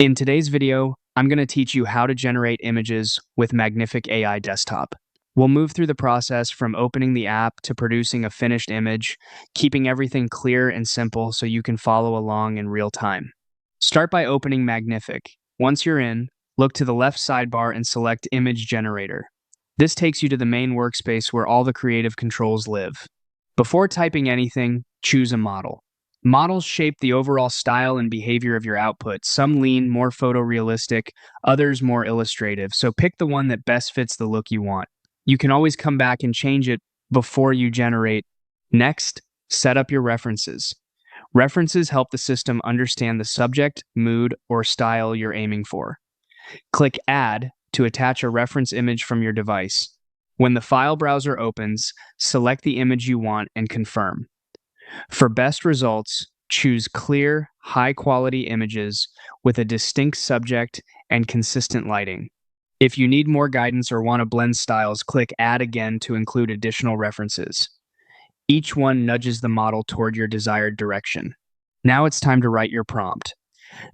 In today's video, I'm going to teach you how to generate images with Magnific AI Desktop. We'll move through the process from opening the app to producing a finished image, keeping everything clear and simple so you can follow along in real time. Start by opening Magnific. Once you're in, look to the left sidebar and select Image Generator. This takes you to the main workspace where all the creative controls live. Before typing anything, choose a model. Models shape the overall style and behavior of your output. Some lean more photorealistic, others more illustrative, so pick the one that best fits the look you want. You can always come back and change it before you generate. Next, set up your references. References help the system understand the subject, mood, or style you're aiming for. Click Add to attach a reference image from your device. When the file browser opens, select the image you want and confirm. For best results, choose clear, high-quality images with a distinct subject and consistent lighting. If you need more guidance or want to blend styles, click Add again to include additional references. Each one nudges the model toward your desired direction. Now it's time to write your prompt.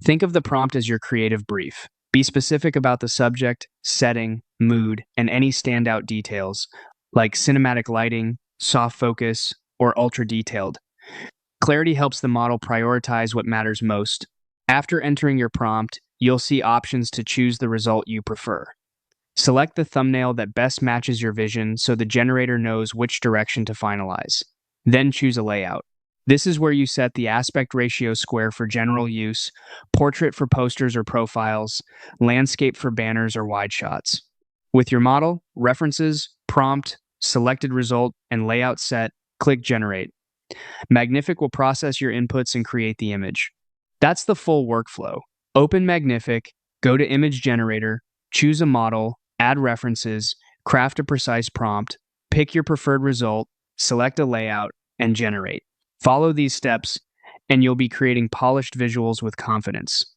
Think of the prompt as your creative brief. Be specific about the subject, setting, mood, and any standout details, like cinematic lighting, soft focus, or ultra-detailed. Clarity helps the model prioritize what matters most. After entering your prompt, you'll see options to choose the result you prefer. Select the thumbnail that best matches your vision so the generator knows which direction to finalize. Then choose a layout. This is where you set the aspect ratio square for general use, portrait for posters or profiles, landscape for banners or wide shots. With your model, references, prompt, selected result, and layout set, click Generate. Magnific will process your inputs and create the image. That's the full workflow. Open Magnific, go to Image Generator, choose a model, add references, craft a precise prompt, pick your preferred result, select a layout, and generate. Follow these steps, and you'll be creating polished visuals with confidence.